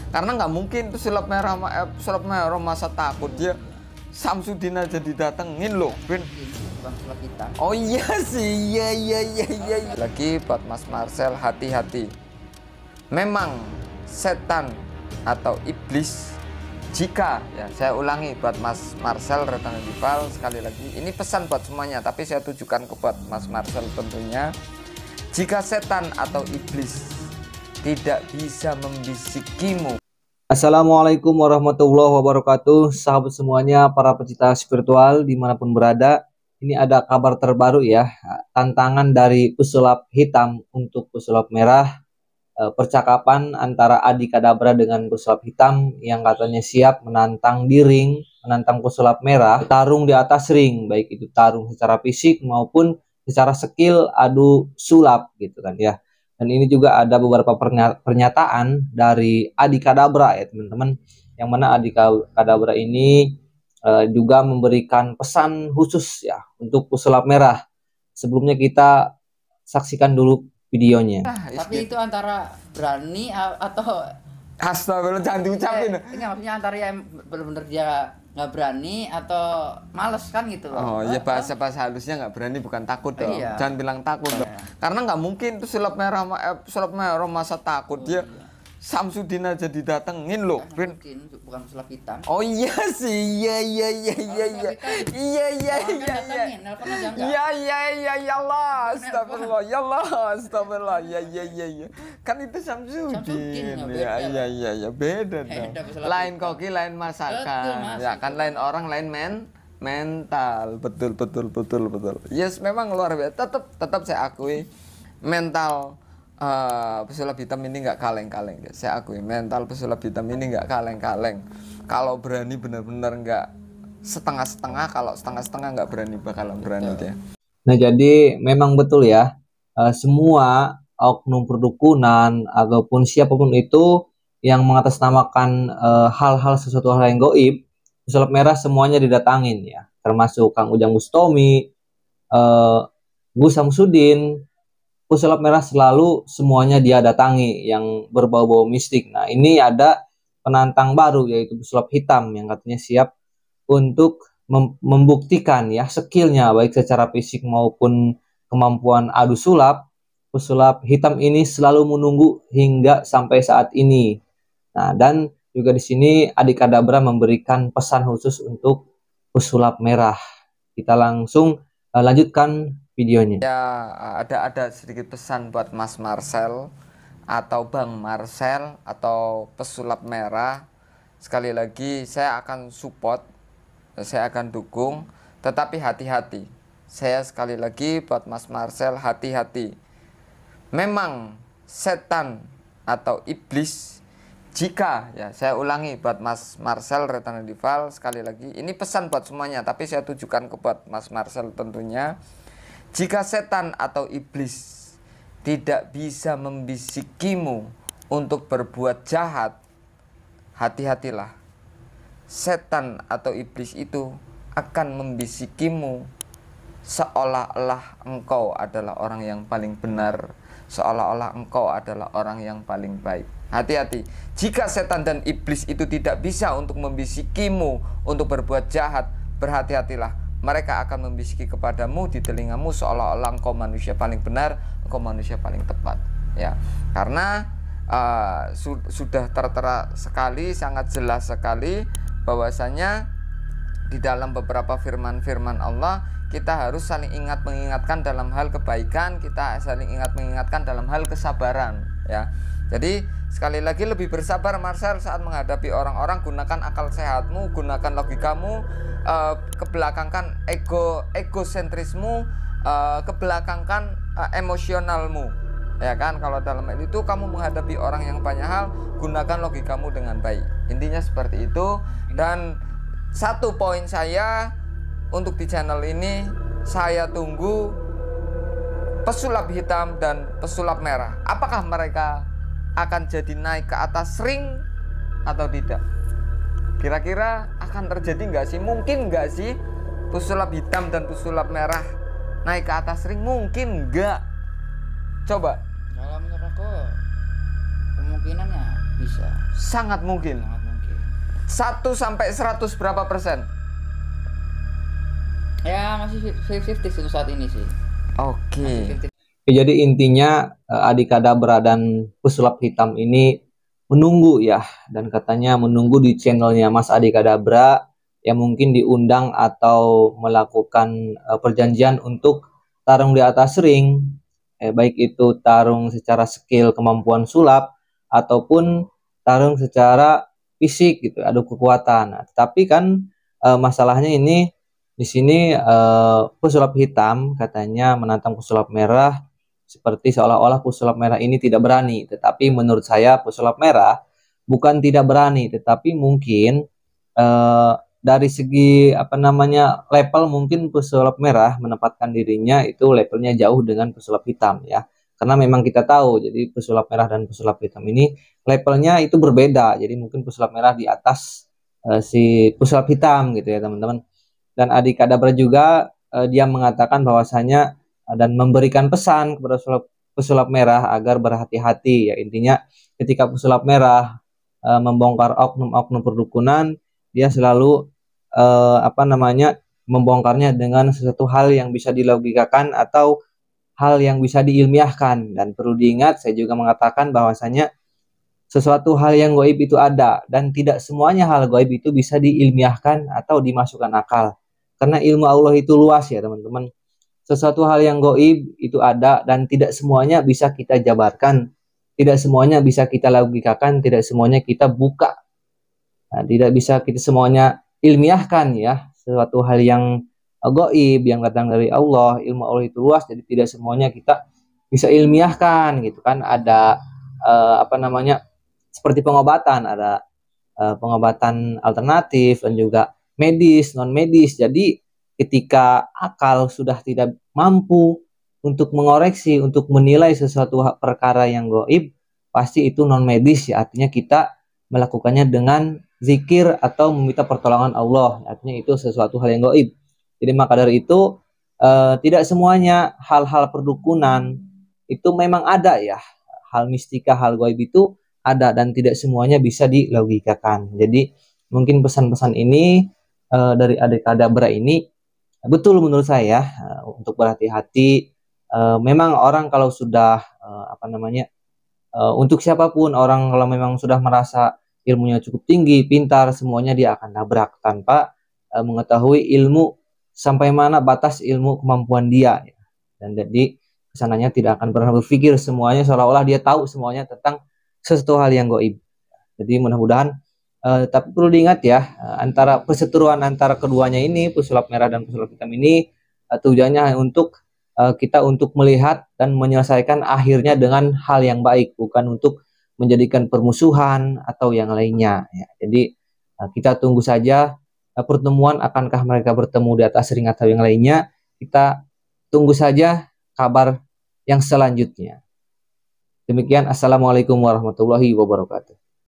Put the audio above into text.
Karena nggak mungkin pesulap merah masa takut dia. Samsudin aja didatengin loh, Ben. Bukan pesulap hitam. Oh iya sih, iya. Lagi buat Mas Marcel, hati-hati. Memang setan atau iblis, jika ya saya ulangi buat Mas Marcel Retangdival sekali lagi, ini pesan buat semuanya, tapi saya tujukan ke buat Mas Marcel tentunya. Jika setan atau iblis tidak bisa membisikimu. Assalamualaikum warahmatullahi wabarakatuh, sahabat semuanya, para pecinta spiritual dimanapun berada. Ini ada kabar terbaru ya, tantangan dari pesulap hitam untuk pesulap merah. Percakapan antara Adi Kadabra dengan pesulap hitam yang katanya siap menantang di ring, menantang pesulap merah, tarung di atas ring, baik itu tarung secara fisik maupun secara skill adu sulap gitu kan ya. Dan ini juga ada beberapa pernyataan dari Adi Kadabra ya teman-teman, yang mana Adi Kadabra ini juga memberikan pesan khusus ya untuk pesulap merah. Sebelumnya kita saksikan dulu videonya. Tapi itu antara berani atau Astagfirullah, jangan diucapin. enggak, maksudnya antara yang benar-benar dia nggak berani atau males kan gitu loh. Oh iya, bahasa halusnya nggak berani, bukan takut dong. Iya. Jangan bilang takut dong. Karena nggak mungkin pesulap merah masa takut dia. Samsudin aja didatengin loh, Ben. Mungkin bukan pesulap hitam. Oh iya sih, iya. Iya. Ya Allah, astagfirullah, ya. Kan itu Samsudin. Iya, beda dong. Lain koki, lain masakan. Ya kan, lain orang, lain mental. Betul. Yes, memang luar biasa. Tetap saya akui mental pesulap hitam ini nggak kaleng-kaleng. Saya akui mental pesulap hitam ini nggak kaleng-kaleng. Kalau berani benar-benar nggak setengah-setengah, kalau setengah-setengah nggak berani, bakalan berani dia. Nah, jadi memang betul ya, semua oknum perdukunan ataupun siapapun itu yang mengatasnamakan hal-hal sesuatu hal yang gaib, pesulap merah semuanya didatangin ya, termasuk Kang Ujang Bustomi, Gus Samsudin. Pesulap merah selalu semuanya dia datangi yang berbau-bau mistik. Nah, ini ada penantang baru yaitu pesulap hitam yang katanya siap untuk membuktikan ya skillnya baik secara fisik maupun kemampuan adu sulap. Pesulap hitam ini selalu menunggu hingga sampai saat ini. Nah, dan juga di sini Adi Kadabra memberikan pesan khusus untuk pesulap merah. Kita langsung lanjutkan videonya. Ya, ada sedikit pesan buat Mas Marcel atau Bang Marcel atau pesulap merah. Sekali lagi saya akan support, saya akan dukung, tetapi hati-hati. Saya sekali lagi buat Mas Marcel, hati-hati. Memang setan atau iblis, jika ya saya ulangi buat Mas Marcel Retangdival sekali lagi, ini pesan buat semuanya, tapi saya tujukan ke buat Mas Marcel tentunya. Jika setan atau iblis tidak bisa membisikimu untuk berbuat jahat, hati-hatilah. Setan atau iblis itu akan membisikimu seolah-olah engkau adalah orang yang paling benar, seolah-olah engkau adalah orang yang paling baik. Hati-hati. Jika setan dan iblis itu tidak bisa untuk membisikimu untuk berbuat jahat, berhati-hatilah. Mereka akan membisiki kepadamu di telingamu seolah-olah engkau manusia paling benar, engkau manusia paling tepat. Ya, karena sudah tertera sekali, sangat jelas sekali bahwasanya di dalam beberapa firman-firman Allah kita harus saling ingat mengingatkan dalam hal kebaikan, kita saling ingat mengingatkan dalam hal kesabaran. Ya, jadi sekali lagi lebih bersabar Marcel saat menghadapi orang-orang. Gunakan akal sehatmu, gunakan logikamu, kebelakangkan egosentrismu, kebelakangkan emosionalmu, ya kan. Kalau dalam hal itu kamu menghadapi orang yang banyak hal, gunakan logikamu dengan baik. Intinya seperti itu. Dan satu poin saya untuk di channel ini, saya tunggu pesulap hitam dan pesulap merah. Apakah mereka akan jadi naik ke atas ring atau tidak? Kira-kira akan terjadi nggak sih? Mungkin nggak sih pesulap hitam dan pesulap merah naik ke atas ring? Mungkin nggak? Coba. Kalau menurut aku kemungkinannya Bisa. Sangat mungkin. Sangat mungkin. 1 sampai 100 berapa persen? Ya masih 50-50 untuk saat ini sih. Oke. Masih 50. Ya, jadi intinya Adikadabra dan Pesulap Hitam ini menunggu ya, dan katanya menunggu di channelnya Mas Adikadabra yang mungkin diundang atau melakukan perjanjian untuk tarung di atas ring, baik itu tarung secara skill kemampuan sulap ataupun tarung secara fisik gitu, adu kekuatan. Nah, tapi kan masalahnya ini di sini pesulap hitam katanya menantang pesulap merah seperti seolah-olah pesulap merah ini tidak berani. Tetapi menurut saya pesulap merah bukan tidak berani, tetapi mungkin dari segi apa namanya level, mungkin pesulap merah menempatkan dirinya itu levelnya jauh dengan pesulap hitam ya. Karena memang kita tahu, jadi pesulap merah dan pesulap hitam ini levelnya itu berbeda. Jadi mungkin pesulap merah di atas si pesulap hitam gitu ya teman-teman. Dan Adikadabra juga dia mengatakan bahwasanya dan memberikan pesan kepada pesulap merah agar berhati-hati ya. Intinya ketika pesulap merah membongkar oknum-oknum perdukunan, dia selalu apa namanya membongkarnya dengan sesuatu hal yang bisa dilogikakan atau hal yang bisa diilmiahkan. Dan perlu diingat, saya juga mengatakan bahwasanya sesuatu hal yang goib itu ada, dan tidak semuanya hal goib itu bisa diilmiahkan atau dimasukkan akal. Karena ilmu Allah itu luas ya teman-teman. Sesuatu hal yang goib itu ada dan tidak semuanya bisa kita jabarkan, tidak semuanya bisa kita logikakan, tidak semuanya kita buka. Nah, tidak bisa kita semuanya ilmiahkan ya. Sesuatu hal yang goib yang datang dari Allah, ilmu Allah itu luas, jadi tidak semuanya kita bisa ilmiahkan gitu kan. Ada apa namanya seperti pengobatan, ada pengobatan alternatif dan juga medis, non medis. Jadi ketika akal sudah tidak mampu untuk mengoreksi, untuk menilai sesuatu perkara yang goib, pasti itu non medis ya. Artinya kita melakukannya dengan zikir atau meminta pertolongan Allah. Artinya itu sesuatu hal yang goib. Jadi maka dari itu tidak semuanya hal-hal perdukunan itu memang ada ya. Hal mistika, hal goib itu ada dan tidak semuanya bisa dilogikakan. Jadi mungkin pesan-pesan ini dari Adikadabra ini betul menurut saya untuk berhati-hati. Memang orang kalau sudah apa namanya untuk siapapun, orang kalau memang sudah merasa ilmunya cukup tinggi, pintar, semuanya dia akan nabrak tanpa mengetahui ilmu sampai mana batas ilmu kemampuan dia. Dan jadi kesananya tidak akan pernah berpikir semuanya seolah-olah dia tahu semuanya tentang sesuatu hal yang goib. Jadi mudah-mudahan tapi perlu diingat ya, antara perseteruan antara keduanya ini, pesulap merah dan pesulap hitam ini tujuannya untuk kita untuk melihat dan menyelesaikan akhirnya dengan hal yang baik, bukan untuk menjadikan permusuhan atau yang lainnya ya. Jadi kita tunggu saja pertemuan, akankah mereka bertemu di atas ring atau yang lainnya. Kita tunggu saja kabar yang selanjutnya. Demikian, assalamualaikum warahmatullahi wabarakatuh.